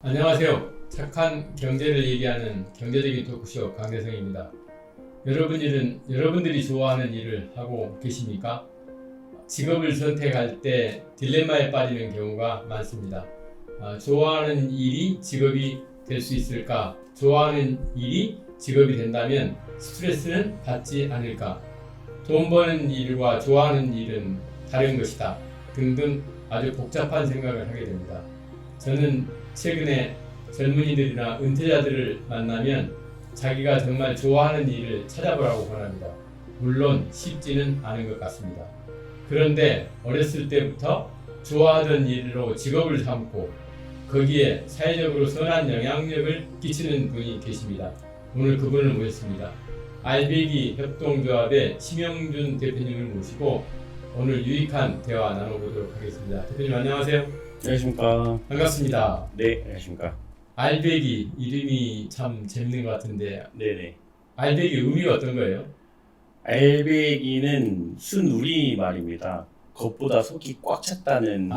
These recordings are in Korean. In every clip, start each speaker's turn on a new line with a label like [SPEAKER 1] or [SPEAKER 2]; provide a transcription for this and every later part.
[SPEAKER 1] 안녕하세요. 착한 경제를 얘기하는 경제적인 토크쇼 강대성입니다. 여러분들이 좋아하는 일을 하고 계십니까? 직업을 선택할 때 딜레마에 빠지는 경우가 많습니다. 좋아하는 일이 직업이 될 수 있을까? 좋아하는 일이 직업이 된다면 스트레스는 받지 않을까? 돈 버는 일과 좋아하는 일은 다른 것이다. 등등 아주 복잡한 생각을 하게 됩니다. 저는 최근에 젊은이들이나 은퇴자들을 만나면 자기가 정말 좋아하는 일을 찾아보라고 권합니다. 물론 쉽지는 않은 것 같습니다. 그런데 어렸을 때부터 좋아하던 일로 직업을 삼고 거기에 사회적으로 선한 영향력을 끼치는 분이 계십니다. 오늘 그분을 모셨습니다. 알배기 협동조합의 심영준 대표님을 모시고 오늘 유익한 대화 나눠보도록 하겠습니다. 대표님 안녕하세요.
[SPEAKER 2] 안녕하십니까.
[SPEAKER 1] 반갑습니다.
[SPEAKER 2] 네, 안녕하십니까.
[SPEAKER 1] 알배기 이름이 참 재밌는 것 같은데
[SPEAKER 2] 네네.
[SPEAKER 1] 알배기 의미가 어떤 거예요?
[SPEAKER 2] 알배기는 순우리 말입니다. 겉보다 속이 꽉 찼다는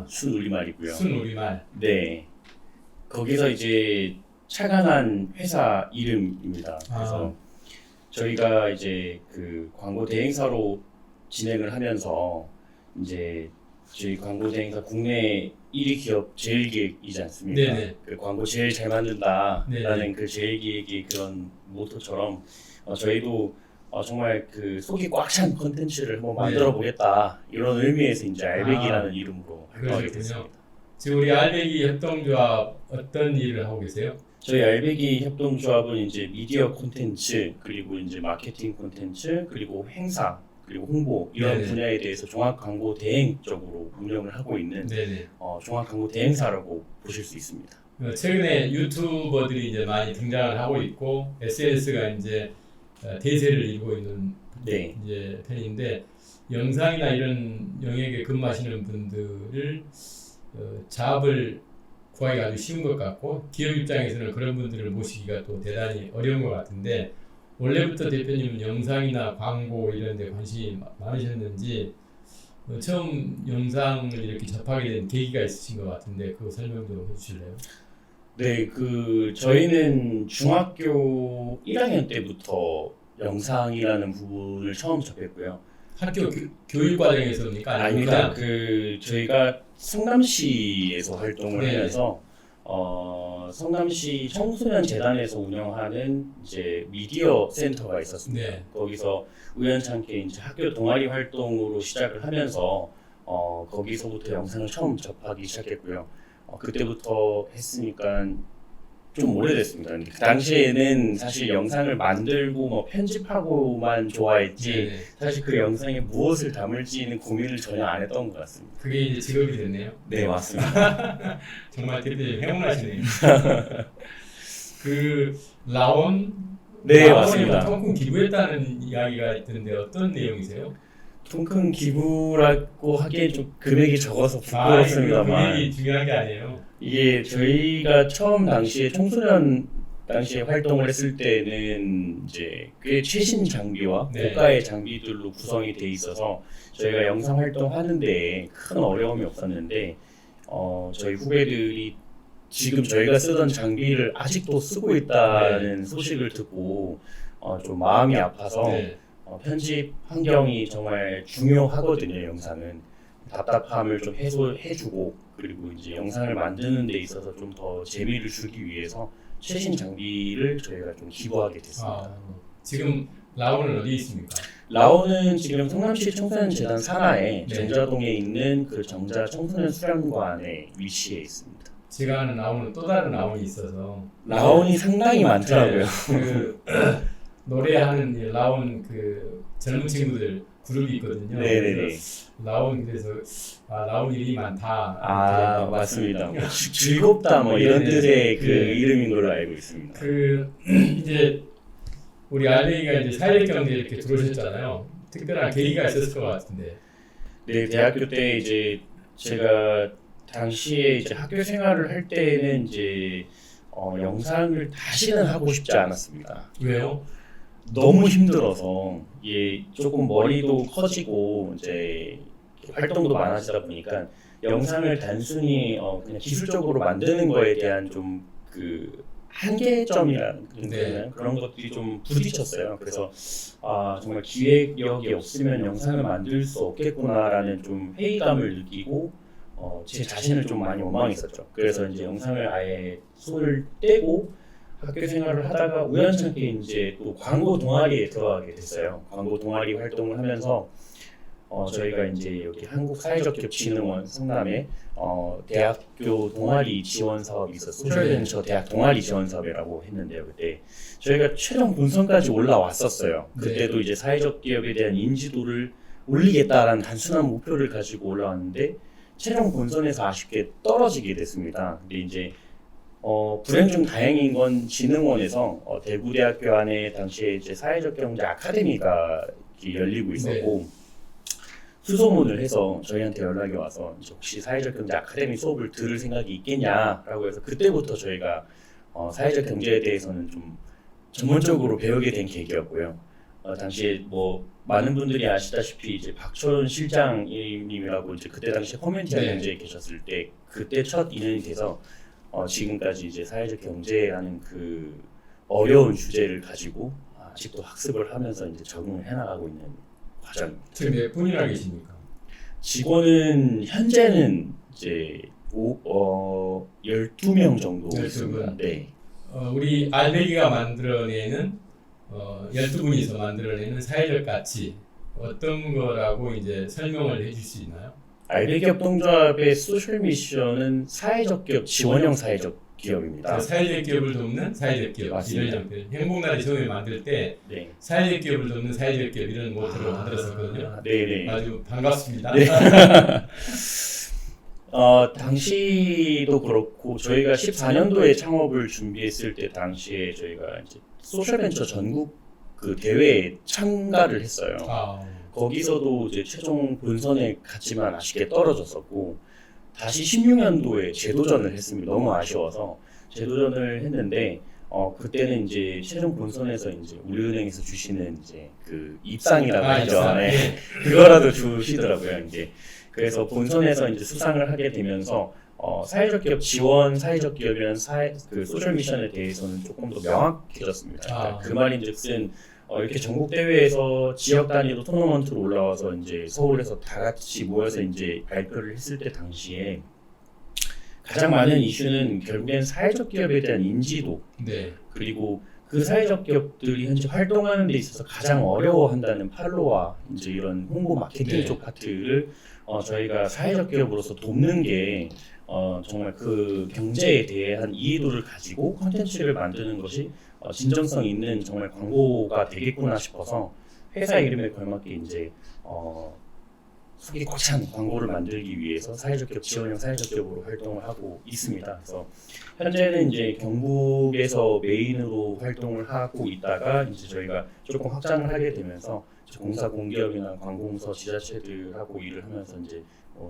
[SPEAKER 2] 순우리 말이고요.
[SPEAKER 1] 순우리말.
[SPEAKER 2] 네. 거기서 이제 착안한 회사 이름입니다. 그래서 저희가 이제 그 광고 대행사로 진행을 하면서 이제 저희 광고 대행사 국내 1위 기업 제일기획이지 않습니까?
[SPEAKER 1] 네네.
[SPEAKER 2] 그 광고 제일 잘 만든다라는
[SPEAKER 1] 네네.
[SPEAKER 2] 그 제일기획의 그런 모토처럼 저희도 정말 그 속이 꽉 찬 콘텐츠를 한번 만들어 보겠다 이런 의미에서 이제 알배기라는 이름으로 활동하게 됐습니다.
[SPEAKER 1] 지금 우리 알배기 협동조합 어떤 일을 하고 계세요?
[SPEAKER 2] 저희 알배기 협동조합은 이제 미디어 콘텐츠 그리고 이제 마케팅 콘텐츠 그리고 행사 그리고 홍보 이런
[SPEAKER 1] 네네.
[SPEAKER 2] 분야에 대해서 종합 광고 대행 쪽으로 운영을 하고 있는
[SPEAKER 1] 네네.
[SPEAKER 2] 종합 광고 대행사라고 보실 수 있습니다.
[SPEAKER 1] 최근에 유튜버들이 이제 많이 등장을 하고 있고 SNS가 이제 대세를 이루고 있는
[SPEAKER 2] 네.
[SPEAKER 1] 이제 편인데 영상이나 이런 영역에 근무하시는 분들을 잡을 구하기가 아주 쉬운 것 같고 기업 입장에서는 그런 분들을 모시기가 또 대단히 어려운 것 같은데 원래부터 대표님은 영상이나 광고 이런 데 관심이 많으셨는지 처음 영상을 이렇게 접하게 된 계기가 있으신 것 같은데 그거 설명 좀 해주실래요?
[SPEAKER 2] 네, 저희는 중학교 1학년 때부터 영상이라는 부분을 처음 접했고요.
[SPEAKER 1] 학교 교육 과정에서입니까?
[SPEAKER 2] 아닙니다. 저희가 성남시에서 활동을
[SPEAKER 1] 네.
[SPEAKER 2] 하면서 성남시 청소년 재단에서 운영하는 이제 미디어 센터가 있었습니다.
[SPEAKER 1] 네.
[SPEAKER 2] 거기서 우연찮게 이제 학교 동아리 활동으로 시작을 하면서 거기서부터 영상을 처음 접하기 시작했고요. 그때부터 했으니까 좀 오래됐습니다. 근데 그 당시에는 사실 영상을 만들고 뭐 편집하고만 좋아했지
[SPEAKER 1] 네.
[SPEAKER 2] 사실 그 영상에 무엇을 담을지는 고민을 전혀 안 했던 것 같습니다.
[SPEAKER 1] 그게 이제 직업이 됐네요.
[SPEAKER 2] 네, 맞습니다.
[SPEAKER 1] 정말 대표님 행운하시네요. 그 라온
[SPEAKER 2] 네,
[SPEAKER 1] 라온에
[SPEAKER 2] 맞습니다.
[SPEAKER 1] 통금 기부했다는 이야기가 있던데 어떤 내용이세요?
[SPEAKER 2] 통큰 기부라고 하기엔 좀 금액이 적어서
[SPEAKER 1] 이거
[SPEAKER 2] 부끄럽습니다만
[SPEAKER 1] 금액이 중요한 게 아니에요.
[SPEAKER 2] 이게 저희가 처음 당시에 청소년 당시에 활동을 했을 때는 이제 꽤 최신 장비와
[SPEAKER 1] 네.
[SPEAKER 2] 고가의 장비들로 구성이 돼 있어서 저희가 영상 활동하는데 큰 어려움이 없었는데 저희 후배들이 지금 저희가 쓰던 장비를 아직도 쓰고 있다는 소식을 듣고 좀 마음이 아파서
[SPEAKER 1] 네.
[SPEAKER 2] 편집 환경이 정말 중요하거든요. 영상은 답답함을 좀 해소해주고 그리고 이제 영상을 만드는 데 있어서 좀 더 재미를 주기 위해서 최신 장비를 저희가 좀 기부하게 됐습니다.
[SPEAKER 1] 지금 라온은 어디 있습니까?
[SPEAKER 2] 라온은 지금 성남시 청소년재단 산하에
[SPEAKER 1] 네.
[SPEAKER 2] 정자동에 있는 그 정자 청소년 수련관에 위치해 있습니다.
[SPEAKER 1] 제가 아는 라온은 또 다른 라온이 있어서
[SPEAKER 2] 라온이 상당히 많더라고요.
[SPEAKER 1] 그 노래하는 이 라온 그 젊은 친구들 그룹이 있거든요.
[SPEAKER 2] 네네네.
[SPEAKER 1] 그래서 라온 그래서 라온 일이 많다. 이렇게
[SPEAKER 2] 맞습니다. 즐겁다 뭐 이런
[SPEAKER 1] 네네.
[SPEAKER 2] 뜻의 그
[SPEAKER 1] 네.
[SPEAKER 2] 이름인 걸로 알고 있습니다.
[SPEAKER 1] 이제 우리 알베이가 이제 사회적 경제 이렇게 들어오셨잖아요. 특별한 계기가 있었을 것 같은데.
[SPEAKER 2] 네, 대학교 때 이제 제가 당시에 이제 학교 생활을 할 때는 이제 영상을 다시는 하고 싶지 않았습니다.
[SPEAKER 1] 왜요?
[SPEAKER 2] 너무 힘들어서 이게 조금 머리도 커지고 이제 활동도 많아지다 보니까 영상을 단순히 그냥 기술적으로 만드는 거에 대한 좀 그 한계점이라는
[SPEAKER 1] 네.
[SPEAKER 2] 그런 것들이 좀 부딪혔어요. 그래서 정말 기획력이 없으면 영상을 만들 수 없겠구나라는 좀 회의감을 느끼고 제 자신을 좀 많이 원망했었죠. 그래서 이제 영상을 아예 손을 떼고 학교 생활을 하다가 우연찮게 이제 또 광고 동아리에 들어가게 됐어요. 광고 동아리 활동을 하면서 저희가 이제 여기 한국사회적기업진흥원 상담에 대학교 동아리 지원 사업이 있어서 소셜벤처 대학 동아리 지원 사업이라고 했는데요. 그때 저희가 최종 본선까지 올라왔었어요. 그때도 이제 사회적 기업에 대한 인지도를 올리겠다라는 단순한 목표를 가지고 올라왔는데 최종 본선에서 아쉽게 떨어지게 됐습니다. 근데 이제 불행 중 다행인 건 진흥원에서 대구대학교 안에 당시에 이제 사회적 경제 아카데미가 열리고 있었고 수소문을 해서 저희한테 연락이 와서 혹시 사회적 경제 아카데미 수업을 들을 생각이 있겠냐라고 해서 그때부터 저희가 사회적 경제에 대해서는 좀 전문적으로 배우게 된 계기였고요. 당시에 뭐 많은 분들이 아시다시피 이제 박철원 실장님이라고 이제 그때 당시 커뮤니티 경제에 계셨을 때 그때 첫 인연이 돼서 지금까지 이제 사회적 경제라는 그 어려운 주제를 가지고 아직도 학습을 하면서 이제 적응을 해나가고 있는 과정입니다.
[SPEAKER 1] 지금 몇 분이나 계십니까?
[SPEAKER 2] 직원은 현재는 이제 12명 정도
[SPEAKER 1] 12분.
[SPEAKER 2] 있습니다. 네.
[SPEAKER 1] 우리 알배기가 만들어내는 12분이서 만들어내는 사회적 가치 어떤 거라고 이제 설명을 해줄 수 있나요?
[SPEAKER 2] 알배기업동조합의 소셜 미션은 사회적 기업, 지원형 사회적 기업입니다.
[SPEAKER 1] 사회적 기업을 돕는 사회적 기업
[SPEAKER 2] 맞습니다.
[SPEAKER 1] 이런 형태. 행복나라에 처음에 만들 때
[SPEAKER 2] 네.
[SPEAKER 1] 사회적 기업을 돕는 사회적 기업 이런 모토로 만들었었거든요.
[SPEAKER 2] 네네.
[SPEAKER 1] 아주 반갑습니다.
[SPEAKER 2] 네. 당시도 그렇고 저희가 14년도에 창업을 준비했을 때 당시에 저희가 이제 소셜벤처 전국 그 대회에 참가를 했어요. 거기서도 이제 최종 본선에 갔지만 아쉽게 떨어졌었고 다시 16년도에 재도전을 했습니다. 너무 아쉬워서 재도전을 했는데 그때는 이제 최종 본선에서 이제 우리은행에서 주시는 이제 그 입상이라고 하죠. 네. 그거라도 주시더라고요. 이제 그래서 본선에서 이제 수상을 하게 되면서 사회적 기업 지원, 사회적 기업이라는 그 소셜 미션에 대해서는 조금 더 명확해졌습니다. 그러니까 그 말인즉슨 이렇게 전국 대회에서 지역 단위로 토너먼트로 올라와서 이제 서울에서 다 같이 모여서 이제 발표를 했을 때 당시에 가장 많은 이슈는 결국엔 사회적 기업에 대한 인지도 그리고 그 사회적 기업들이 현재 활동하는 데 있어서 가장 어려워한다는 팔로와 이제 이런 홍보 마케팅 쪽 파트를 저희가 사회적 기업으로서 돕는 게 정말 그 경제에 대한 이해도를 가지고 콘텐츠를 만드는 것이 진정성 있는 정말 광고가 되겠구나 싶어서 회사 이름에 걸맞게 이제 속이 꽉 찬 광고를 만들기 위해서 사회적 기업 지원형 사회적 기업으로 활동을 하고 있습니다. 그래서 현재는 이제 경북에서 메인으로 활동을 하고 있다가 이제 저희가 조금 확장을 하게 되면서 공사 공기업이나 관공서 지자체들하고 일을 하면서 이제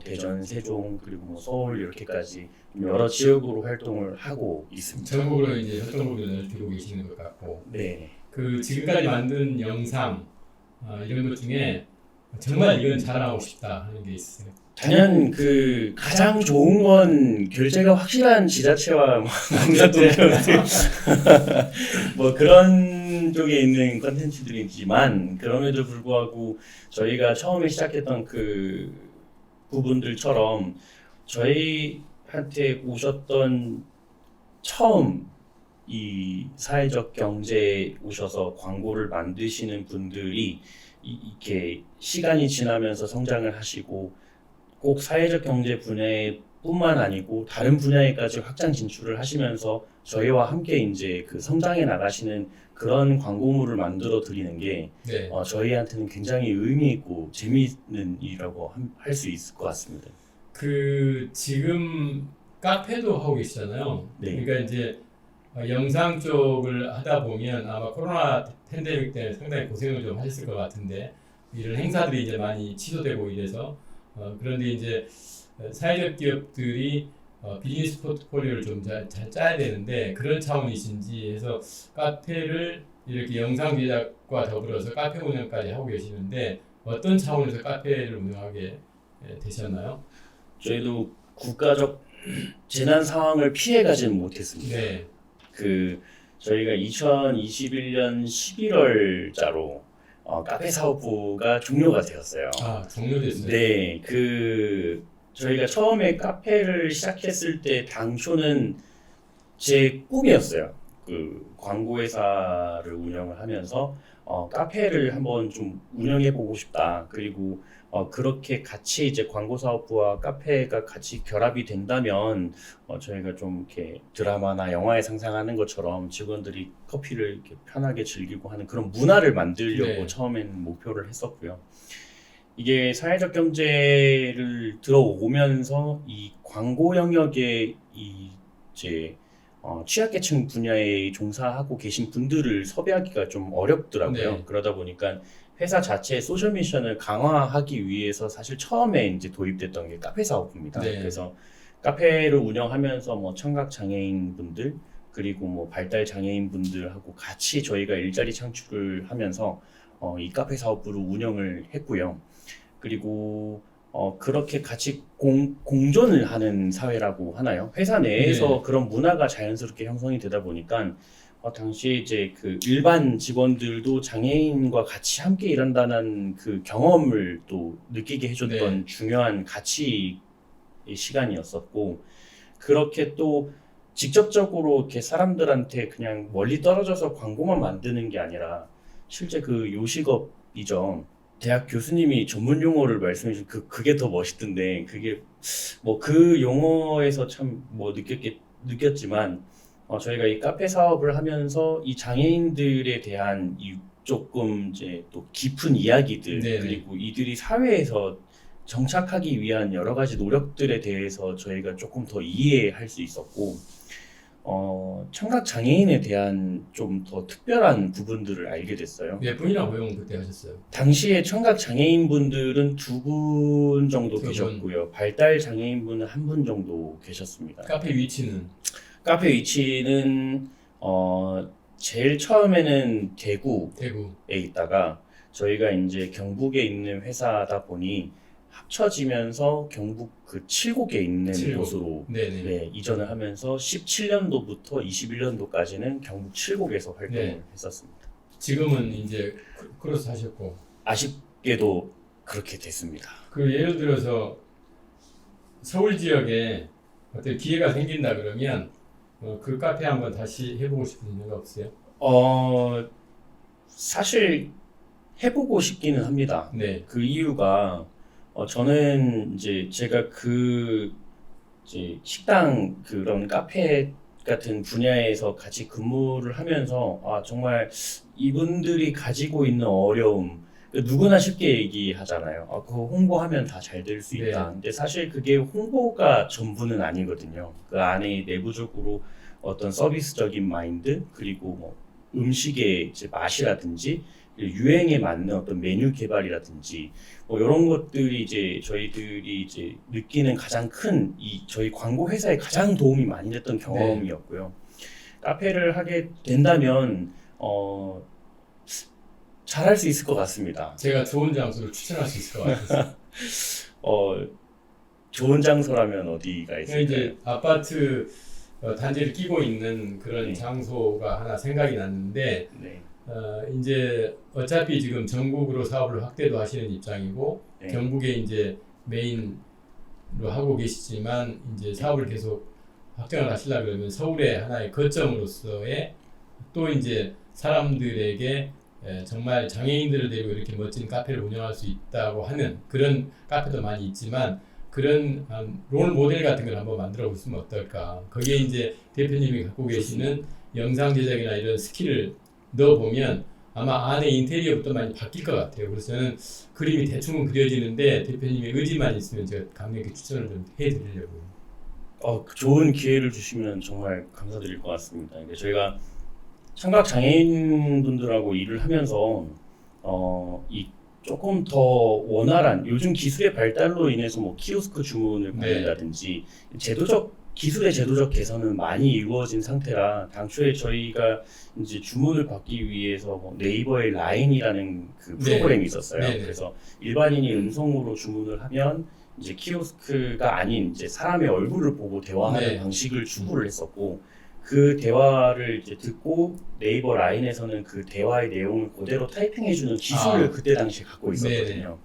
[SPEAKER 2] 대전, 세종 그리고 뭐 서울 이렇게까지 여러 지역으로 활동을 하고 있습니다.
[SPEAKER 1] 전국으로 이제 활동을 넓히고 계시는 것 같고,
[SPEAKER 2] 네.
[SPEAKER 1] 그 지금까지 만든 영상 이런 것 중에 정말 이건 자랑하고 싶다 하는 게 있으세요?
[SPEAKER 2] 단연 그 가장 좋은 건 결제가 확실한 지자체와 공사공기업들 뭐 그런 쪽에 있는 컨텐츠들이지만 그럼에도 불구하고 저희가 처음에 시작했던 그 부분들처럼 저희한테 오셨던 처음 이 사회적 경제에 오셔서 광고를 만드시는 분들이 이렇게 시간이 지나면서 성장을 하시고 꼭 사회적 경제 분야에 뿐만 아니고 다른 분야에까지 확장 진출을 하시면서 저희와 함께 이제 그 성장해 나가시는 그런 광고물을 만들어 드리는 게 저희한테는 굉장히 의미 있고 재미있는 일이라고 할 수 있을 것 같습니다.
[SPEAKER 1] 그 지금 카페도 하고 계시잖아요. 그러니까 이제 영상 쪽을 하다 보면 아마 코로나 팬데믹 때문에 상당히 고생을 좀 하셨을 것 같은데 이런 행사들이 이제 많이 취소되고 이래서 그런데 이제 사회적 기업들이 비즈니스 포트폴리오를 좀 잘 짜야 되는데 그런 차원이신지 해서 카페를 이렇게 영상 제작과 더불어서 카페 운영까지 하고 계시는데 어떤 차원에서 카페를 운영하게 되셨나요?
[SPEAKER 2] 저희도 국가적 재난 상황을 피해가지는 못했습니다.
[SPEAKER 1] 네.
[SPEAKER 2] 저희가 2021년 11월자로 카페 사업부가 종료가 되었어요.
[SPEAKER 1] 아, 종료됐어요.
[SPEAKER 2] 네, 저희가 처음에 카페를 시작했을 때 당초는 제 꿈이었어요. 광고 회사를 운영을 하면서 카페를 한번 좀 운영해 보고 싶다. 그리고 그렇게 같이 이제 광고 사업부와 카페가 같이 결합이 된다면 저희가 좀 이렇게 드라마나 영화에 상상하는 것처럼 직원들이 커피를 이렇게 편하게 즐기고 하는 그런 문화를 만들려고
[SPEAKER 1] 네.
[SPEAKER 2] 처음에는 목표를 했었고요. 이게 사회적 경제를 들어오면서 이 광고 영역에 이제 취약계층 분야에 종사하고 계신 분들을 섭외하기가 좀 어렵더라고요.
[SPEAKER 1] 네.
[SPEAKER 2] 그러다 보니까 회사 자체의 소셜 미션을 강화하기 위해서 사실 처음에 이제 도입됐던 게 카페 사업부입니다.
[SPEAKER 1] 네.
[SPEAKER 2] 그래서 카페를 운영하면서 뭐 청각 장애인 분들 그리고 뭐 발달 장애인 분들하고 같이 저희가 일자리 창출을 하면서 이 카페 사업부를 운영을 했고요. 그리고 그렇게 같이 공존을 하는 사회라고 하나요? 회사 내에서
[SPEAKER 1] 네.
[SPEAKER 2] 그런 문화가 자연스럽게 형성이 되다 보니까 당시에 이제 그 일반 직원들도 장애인과 같이 함께 일한다는 그 경험을 또 느끼게 해줬던
[SPEAKER 1] 네.
[SPEAKER 2] 중요한 가치의 시간이었었고, 그렇게 또 직접적으로 이렇게 사람들한테 그냥 멀리 떨어져서 광고만 만드는 게 아니라 실제 그 요식업이죠. 대학 교수님이 전문 용어를 말씀해 주신 그게 더 멋있던데, 그게 뭐 그 용어에서 참 뭐 느꼈지만 저희가 이 카페 사업을 하면서 이 장애인들에 대한 이 조금 이제 또 깊은 이야기들
[SPEAKER 1] 네네.
[SPEAKER 2] 그리고 이들이 사회에서 정착하기 위한 여러 가지 노력들에 대해서 저희가 조금 더 이해할 수 있었고 청각 장애인에 대한 좀 더 특별한 부분들을 알게 됐어요.
[SPEAKER 1] 몇 분이나 고용 그때 하셨어요?
[SPEAKER 2] 당시에 청각 장애인 분들은 2분 정도
[SPEAKER 1] 두 분.
[SPEAKER 2] 계셨고요. 발달 장애인 분은 1분 정도 계셨습니다.
[SPEAKER 1] 카페 위치는?
[SPEAKER 2] 카페 위치는 제일 처음에는 대구에
[SPEAKER 1] 대구.
[SPEAKER 2] 있다가 저희가 이제 경북에 있는 회사다 보니 합쳐지면서 경북 그 7곡에 있는
[SPEAKER 1] 칠곡.
[SPEAKER 2] 곳으로
[SPEAKER 1] 네네.
[SPEAKER 2] 네, 이전을 하면서 17년도부터 21년도까지는 경북 7곡에서 활동을
[SPEAKER 1] 네.
[SPEAKER 2] 했었습니다.
[SPEAKER 1] 지금은 이제 크로스 하셨고.
[SPEAKER 2] 아쉽게도 그렇게 됐습니다.
[SPEAKER 1] 그 예를 들어서 서울 지역에 어떤 기회가 생긴다 그러면 그 카페 한번 다시 해보고 싶은 생각 없어요?
[SPEAKER 2] 사실 해보고 싶기는 합니다.
[SPEAKER 1] 네.
[SPEAKER 2] 그 이유가 저는 이제 제가 이제 식당 그런 카페 같은 분야에서 같이 근무를 하면서 정말 이분들이 가지고 있는 어려움 누구나 쉽게 얘기하잖아요. 그거 홍보하면 다 잘 될 수 있다.
[SPEAKER 1] 네.
[SPEAKER 2] 근데 사실 그게 홍보가 전부는 아니거든요. 그 안에 내부적으로 어떤 서비스적인 마인드 그리고 뭐 음식의 이제 맛이라든지 유행에 맞는 어떤 메뉴 개발이라든지 뭐 이런 것들이 이제 저희들이 이제 느끼는 가장 큰 저희 광고 회사에 가장 도움이 많이 됐던 경험이었고요. 카페를 하게 된다면 잘할 수 있을 것 같습니다.
[SPEAKER 1] 제가 좋은 장소를 추천할 수 있을 것 같아서.
[SPEAKER 2] 좋은 장소라면 어디가 있을까요?
[SPEAKER 1] 이제 아파트 단지를 끼고 있는 그런
[SPEAKER 2] 네.
[SPEAKER 1] 장소가 하나 생각이 났는데
[SPEAKER 2] 네.
[SPEAKER 1] 이제 어차피 지금 전국으로 사업을 확대도 하시는 입장이고
[SPEAKER 2] 네.
[SPEAKER 1] 경북에 이제 메인으로 하고 계시지만 이제 사업을 계속 확장을 하시려 그러면 서울의 하나의 거점으로서의 또 이제 사람들에게 정말 장애인들을 데리고 이렇게 멋진 카페를 운영할 수 있다고 하는 그런 카페도 많이 있지만 그런 롤 모델 같은 걸 한번 만들어 보시면 어떨까. 거기에 이제 대표님이 갖고 계시는 영상 제작이나 이런 스킬을 넣어보면 아마 안에 인테리어부터 많이 바뀔 것 같아요. 그래서 저는 그림이 대충은 그려지는데 대표님의 의지만 있으면 제가 강력히 추천을 좀 해드리려고요.
[SPEAKER 2] 좋은 기회를 주시면 정말 감사드릴 것 같습니다. 그러니까 저희가 청각 장애인 분들하고 일을 하면서 이 조금 더 원활한 요즘 기술의 발달로 인해서 뭐 키오스크 주문을 받는다든지 기술의 제도적 개선은 많이 이루어진 상태라 당초에 저희가 이제 주문을 받기 위해서 뭐 네이버의 라인이라는 그 프로그램이 있었어요.
[SPEAKER 1] 네네.
[SPEAKER 2] 그래서 일반인이 음성으로 주문을 하면 이제 키오스크가 아닌 이제 사람의 얼굴을 보고 대화하는
[SPEAKER 1] 네.
[SPEAKER 2] 방식을 추구를 했었고 그 대화를 이제 듣고 네이버 라인에서는 그 대화의 내용을 그대로 타이핑해주는 기술을
[SPEAKER 1] 아.
[SPEAKER 2] 그때 당시에 갖고 있었거든요.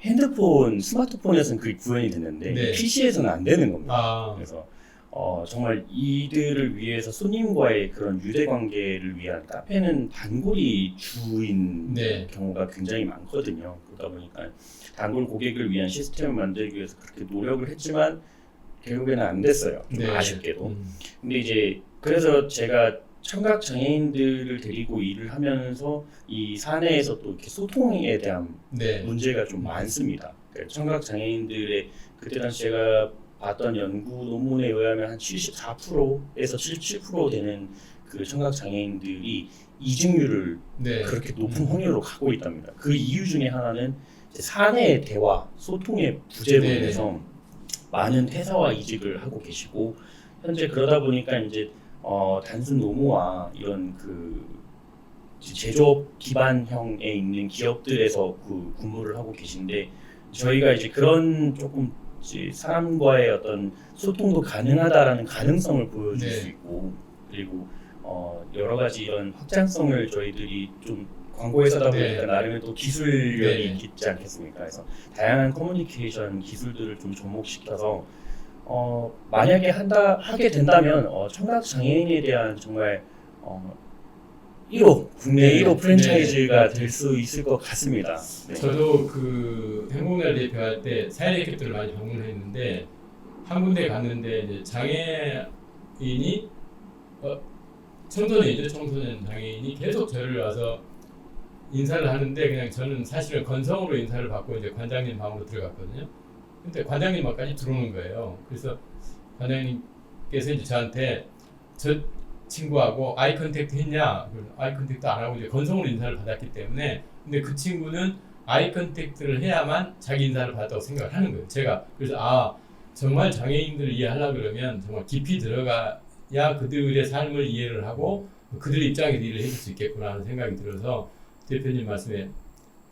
[SPEAKER 2] 핸드폰, 스마트폰에서는 그게 구현이 됐는데
[SPEAKER 1] 네.
[SPEAKER 2] PC에서는 안 되는 겁니다.
[SPEAKER 1] 아,
[SPEAKER 2] 그래서 정말 이들을 위해서 손님과의 그런 유대 관계를 위한 카페는 단골이 주인
[SPEAKER 1] 네.
[SPEAKER 2] 경우가 굉장히 많거든요. 그러다 보니까 단골 고객을 위한 시스템을 만들기 위해서 그렇게 노력을 했지만 결국에는 안 됐어요. 좀
[SPEAKER 1] 네.
[SPEAKER 2] 아쉽게도. 근데 이제 그래서 제가 청각 장애인들을 데리고 일을 하면서 이 사내에서 또 이렇게 소통에 대한
[SPEAKER 1] 네.
[SPEAKER 2] 문제가 좀 많습니다. 그러니까 청각 장애인들의 그때 당시 제가 봤던 연구 논문에 의하면 한 74%에서 77% 되는 그 청각 장애인들이 이직률을
[SPEAKER 1] 네.
[SPEAKER 2] 그렇게 높은 확률로 갖고 있답니다. 그 이유 중에 하나는 이제 사내의 대화, 소통의 부재로
[SPEAKER 1] 네.
[SPEAKER 2] 인해서 많은 퇴사와 이직을 하고 계시고 현재 그러다 보니까 이제 단순 노무와 이런 그 제조업 기반형에 있는 기업들에서 그 근무를 하고 계신데 저희가 이제 그런 조금 이제 사람과의 어떤 소통도 가능하다라는 가능성을 보여줄
[SPEAKER 1] 네.
[SPEAKER 2] 수 있고 그리고 여러 가지 이런 확장성을 저희들이 좀 광고회사다 보니까
[SPEAKER 1] 네.
[SPEAKER 2] 나름의 또 기술력이
[SPEAKER 1] 네.
[SPEAKER 2] 있지 않겠습니까? 그래서 다양한 커뮤니케이션 기술들을 좀 접목시켜서 만약에 하게 된다면 청각 장애인에 대한 정말 1호 국내
[SPEAKER 1] 네.
[SPEAKER 2] 1호 프랜차이즈가
[SPEAKER 1] 네.
[SPEAKER 2] 될 수 있을 것 같습니다. 네.
[SPEAKER 1] 저도 그 행복날 대표할 때 사회대학교들을 많이 방문했는데 한 군데 갔는데 이제 장애인이 청소년이죠. 청소년 장애인이 계속 저를 와서 인사를 하는데 그냥 저는 사실은 건성으로 인사를 받고 이제 관장님 방으로 들어갔거든요. 근데 관장님 앞까지 들어오는 거예요. 그래서 관장님께서 이제 저한테 저 친구하고 아이 컨택트 했냐? 아이 컨택트 안 하고 이제 건성으로 인사를 받았기 때문에 근데 그 친구는 아이 컨택트를 해야만 자기 인사를 받았다고 생각을 하는 거예요. 제가 그래서 정말 장애인들을 이해하려 그러면 정말 깊이 들어가야 그들의 삶을 이해를 하고 그들의 입장에서 일을 해줄 수 있겠구나 하는 생각이 들어서 대표님 말씀에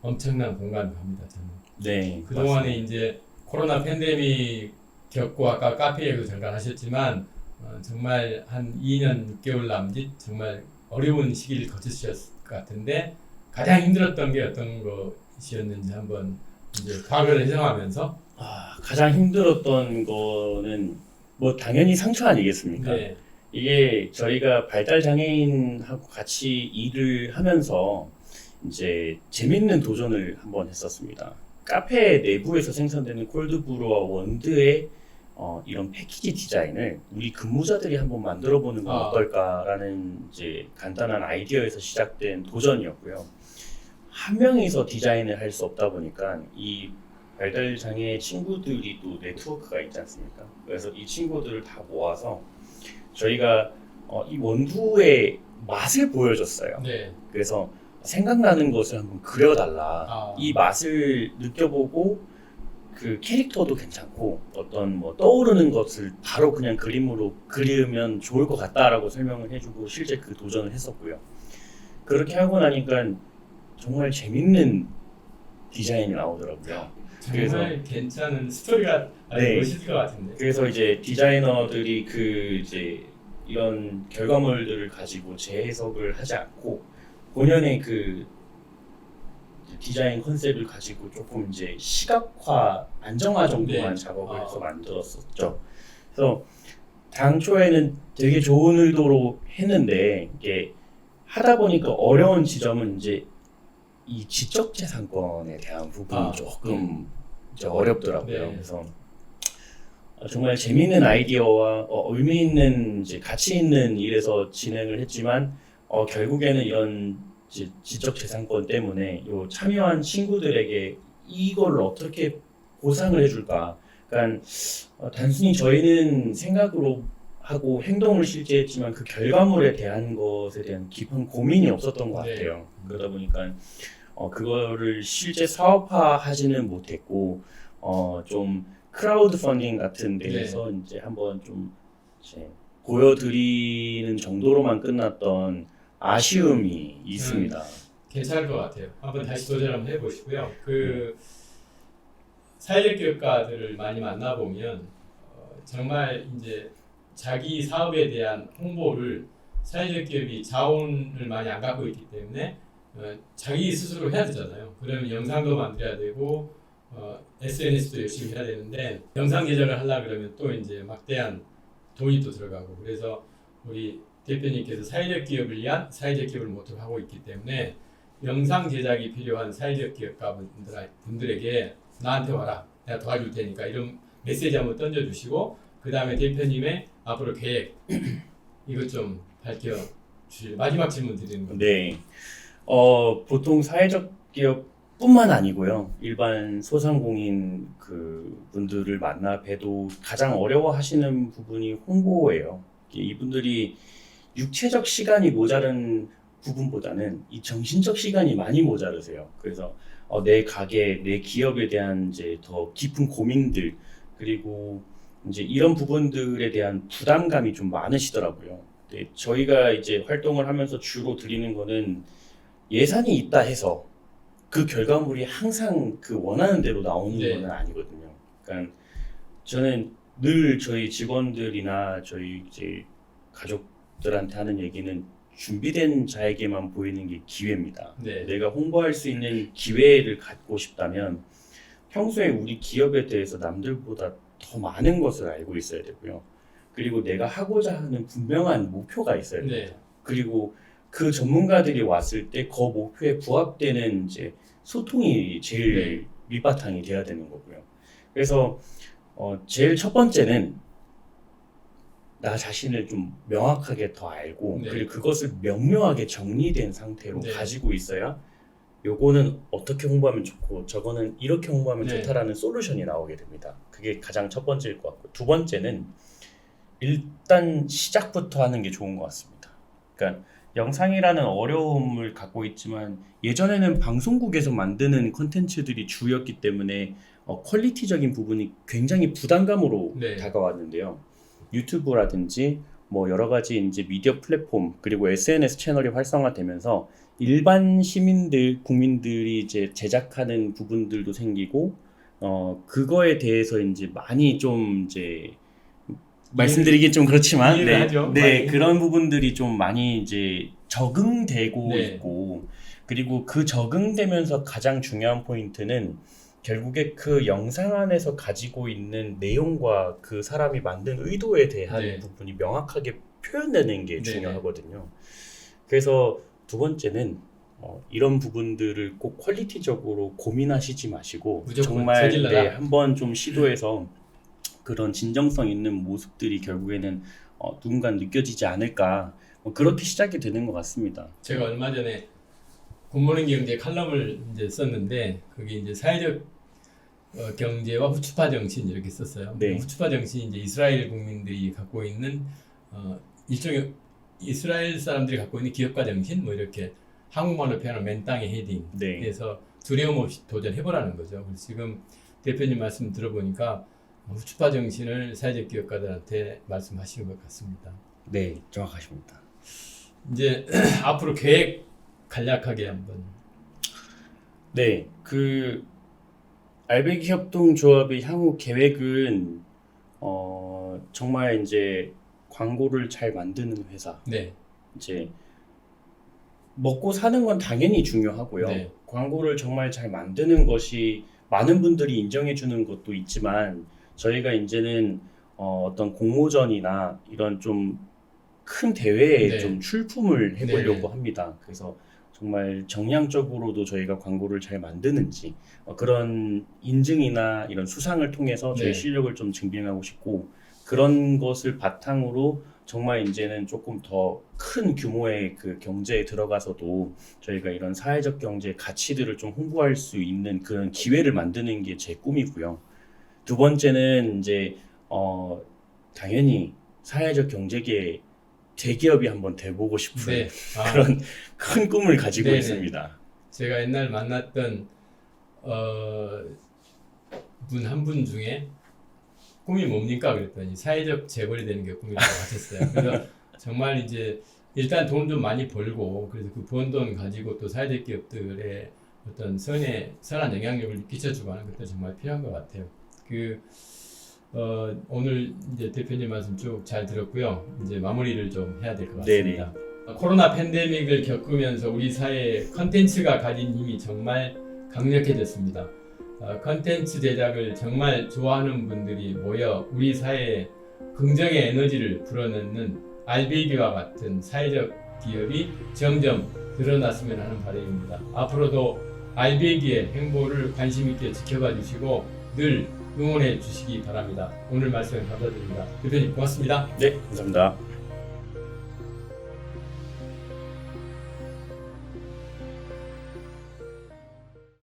[SPEAKER 1] 엄청난 공감이 갑니다. 저는.
[SPEAKER 2] 네.
[SPEAKER 1] 그동안에
[SPEAKER 2] 맞습니다.
[SPEAKER 1] 이제 코로나 팬데믹 겪고 아까 카페 얘기도 잠깐 하셨지만 정말 한 2년 6개월 남짓 정말 어려운 시기를 거치셨을 것 같은데 가장 힘들었던 게 어떤 것이었는지 한번 이제 과거를 회상하면서
[SPEAKER 2] 가장 힘들었던 거는 뭐 당연히 상처 아니겠습니까?
[SPEAKER 1] 네,
[SPEAKER 2] 이게 저희가 발달 장애인하고 같이 일을 하면서 이제 재밌는 도전을 한번 했었습니다. 카페 내부에서 생산되는 콜드브루와 원두의 이런 패키지 디자인을 우리 근무자들이 한번 만들어보는 건 어떨까라는 이제 간단한 아이디어에서 시작된 도전이었고요. 한 명이서 디자인을 할 수 없다 보니까 이 발달 장애 친구들이 또 네트워크가 있지 않습니까? 그래서 이 친구들을 다 모아서 저희가 이 원두의 맛을 보여줬어요.
[SPEAKER 1] 네,
[SPEAKER 2] 그래서 생각나는 것을 한번 그려달라. 이 맛을 느껴보고 그 캐릭터도 괜찮고 어떤 뭐 떠오르는 것을 바로 그냥 그림으로 그리면 좋을 것 같다라고 설명을 해주고 실제 그 도전을 했었고요. 그렇게 하고 나니까 정말 재밌는 디자인이 나오더라고요.
[SPEAKER 1] 정말 괜찮은 스토리가 아주
[SPEAKER 2] 네.
[SPEAKER 1] 멋있을 것 같은데.
[SPEAKER 2] 그래서 이제 디자이너들이 이제 이런 결과물들을 가지고 재해석을 하지 않고 본연의 그 디자인 컨셉을 가지고 조금 이제 시각화, 안정화 정도만 작업을 해서 만들었었죠. 그래서 당초에는 되게 좋은 의도로 했는데 이게 하다 보니까 어려운 지점은 이제 이 지적재산권에 대한 부분이 조금 이제 어렵더라고요.
[SPEAKER 1] 네.
[SPEAKER 2] 그래서 정말 재미있는 아이디어와 의미 있는 이제 가치 있는 일에서 진행을 했지만 결국에는 이런 지적재산권 때문에 요 참여한 친구들에게 이걸 어떻게 보상을 해줄까? 그러니까 단순히 저희는 생각으로 하고 행동을 실제 했지만 그 결과물에 대한 것에 대한 깊은 고민이 없었던 것 같아요. 그러다 보니까 그거를 실제 사업화하지는 못했고 좀 크라우드 펀딩 같은 데에서 이제 한번 좀 이제 보여드리는 정도로만 끝났던 아쉬움이 있습니다.
[SPEAKER 1] 괜찮을 것 같아요. 한번 다시 도전 한번 해보시고요. 사회적 기업가들을 많이 만나보면 정말 이제 자기 사업에 대한 홍보를 사회적 기업이 자원을 많이 안 갖고 있기 때문에 자기 스스로 해야 되잖아요. 그러면 영상도 만들어야 되고 SNS도 열심히 해야 되는데 영상 제작을 하려 그러면 또 이제 막대한 돈이 또 들어가고 그래서 우리 대표님께서 사회적 기업을 위한 사회적 기업을 모토로 하고 있기 때문에 영상 제작이 필요한 사회적 기업가 분들에게 나한테 와라. 내가 도와줄 테니까 이런 메시지 한번 던져주시고 그 다음에 대표님의 앞으로 계획 이것 좀 밝혀주실 마지막 질문 드리는 겁니다.
[SPEAKER 2] 네. 보통 사회적 기업뿐만 아니고요. 일반 소상공인 그 분들을 만나 뵈도 가장 어려워하시는 부분이 홍보예요. 이분들이 육체적 시간이 모자른 부분보다는 이 정신적 시간이 많이 모자르세요. 그래서 내 가게, 내 기업에 대한 이제 더 깊은 고민들 그리고 이제 이런 부분들에 대한 부담감이 좀 많으시더라고요. 네, 저희가 이제 활동을 하면서 주로 드리는 거는 예산이 있다 해서 그 결과물이 항상 그 원하는 대로 나오는
[SPEAKER 1] 네.
[SPEAKER 2] 건 아니거든요. 그러니까 저는 늘 저희 직원들이나 저희 이제 가족들한테 하는 얘기는 준비된 자에게만 보이는 게 기회입니다.
[SPEAKER 1] 네.
[SPEAKER 2] 내가 홍보할 수 있는 기회를 갖고 싶다면 평소에 우리 기업에 대해서 남들보다 더 많은 것을 알고 있어야 되고요. 그리고 내가 하고자 하는 분명한 목표가 있어야 돼요.
[SPEAKER 1] 네.
[SPEAKER 2] 그리고 그 전문가들이 왔을 때 그 목표에 부합되는 이제 소통이 제일 밑바탕이 돼야 되는 거고요. 그래서 제일 첫 번째는 나 자신을 좀 명확하게 더 알고
[SPEAKER 1] 네.
[SPEAKER 2] 그리고 그것을 명료하게 정리된 상태로
[SPEAKER 1] 네.
[SPEAKER 2] 가지고 있어야 요거는 어떻게 홍보하면 좋고 저거는 이렇게 홍보하면
[SPEAKER 1] 네.
[SPEAKER 2] 좋다라는 솔루션이 나오게 됩니다. 그게 가장 첫 번째일 것 같고 두 번째는 일단 시작부터 하는 게 좋은 것 같습니다. 그러니까 영상이라는 어려움을 갖고 있지만 예전에는 방송국에서 만드는 콘텐츠들이 주였기 때문에 퀄리티적인 부분이 굉장히 부담감으로
[SPEAKER 1] 네.
[SPEAKER 2] 다가왔는데요. 유튜브라든지 뭐 여러 가지 이제 미디어 플랫폼 그리고 SNS 채널이 활성화되면서 일반 시민들, 국민들이 이제 제작하는 부분들도 생기고 그거에 대해서 이제 많이 좀 이제 말씀드리긴 좀 그렇지만
[SPEAKER 1] 이해를 하죠, 많이.
[SPEAKER 2] 그런 부분들이 좀 많이 이제 적응되고
[SPEAKER 1] 네.
[SPEAKER 2] 있고 그리고 그 적응되면서 가장 중요한 포인트는 결국에 그 영상 안에서 가지고 있는 내용과 그 사람이 만든 의도에 대한
[SPEAKER 1] 네.
[SPEAKER 2] 부분이 명확하게 표현되는 게
[SPEAKER 1] 네.
[SPEAKER 2] 중요하거든요. 그래서 두 번째는 이런 부분들을 꼭 퀄리티적으로 고민하시지 마시고
[SPEAKER 1] 무조건
[SPEAKER 2] 정말
[SPEAKER 1] 저질러라.
[SPEAKER 2] 한번 좀 시도해서 그런 진정성 있는 모습들이 결국에는 누군가 느껴지지 않을까 그렇게 시작이 되는 것 같습니다.
[SPEAKER 1] 제가 얼마 전에 굿모닝 경제 칼럼을 이제 썼는데 거기 이제 사회적 경제와 후추파 정신 이렇게 썼어요.
[SPEAKER 2] 네.
[SPEAKER 1] 후추파 정신이 이제 이스라엘 국민들이 갖고 있는 일종의 이스라엘 사람들이 갖고 있는 기업가 정신 뭐 이렇게 한국말로 표현하면 맨 땅의 헤딩.
[SPEAKER 2] 네.
[SPEAKER 1] 그래서 두려움 없이 도전해보라는 거죠. 그래서 지금 대표님 말씀 들어보니까 후추파 정신을 사회적 기업가들한테 말씀하시는 것 같습니다.
[SPEAKER 2] 네, 정확하십니다.
[SPEAKER 1] 이제 앞으로 계획 간략하게 한번.
[SPEAKER 2] 네, 그 알배기 협동조합의 향후 계획은 정말 이제 광고를 잘 만드는 회사.
[SPEAKER 1] 네.
[SPEAKER 2] 이제 먹고 사는 건 당연히 중요하고요.
[SPEAKER 1] 네.
[SPEAKER 2] 광고를 정말 잘 만드는 것이 많은 분들이 인정해 주는 것도 있지만 저희가 이제는 어떤 공모전이나 이런 좀 큰 대회에
[SPEAKER 1] 네.
[SPEAKER 2] 좀 출품을 해보려고
[SPEAKER 1] 네.
[SPEAKER 2] 합니다. 그래서 정말 정량적으로도 저희가 광고를 잘 만드는지 그런 인증이나 이런 수상을 통해서 저희
[SPEAKER 1] 네.
[SPEAKER 2] 실력을 좀 증명하고 싶고 그런 것을 바탕으로 정말 이제는 조금 더 큰 규모의 그 경제에 들어가서도 저희가 이런 사회적 경제 가치들을 좀 홍보할 수 있는 그런 기회를 만드는 게 제 꿈이고요. 두 번째는 이제 당연히 사회적 경제계 대기업이 한번 돼보고 싶은
[SPEAKER 1] 네.
[SPEAKER 2] 그런 큰 꿈을 가지고
[SPEAKER 1] 네네.
[SPEAKER 2] 있습니다.
[SPEAKER 1] 제가 옛날 만났던 분 한 분 중에 꿈이 뭡니까 그랬더니 사회적 재벌이 되는 게 꿈이라고 하셨어요. 그래서 정말 이제 일단 돈 좀 많이 벌고 그래서 그 번 돈 가지고 또 사회적 기업들에 어떤 선한 영향력을 끼쳐주고 하는 것도 정말 필요한 것 같아요. 오늘 이제 대표님 말씀 쭉 잘 들었고요. 이제 마무리를 좀 해야 될 것 같습니다. 코로나 팬데믹을 겪으면서 우리 사회의 컨텐츠가 가진 힘이 정말 강력해졌습니다. 컨텐츠 제작을 정말 좋아하는 분들이 모여 우리 사회에 긍정의 에너지를 불어넣는 알베기와 같은 사회적 기업이 점점 드러났으면 하는 바람입니다. 앞으로도 알베기의 행보를 관심 있게 지켜봐 주시고 늘 응원해 주시기 바랍니다. 오늘 말씀 감사드립니다. 대표님 고맙습니다.
[SPEAKER 2] 네, 감사합니다.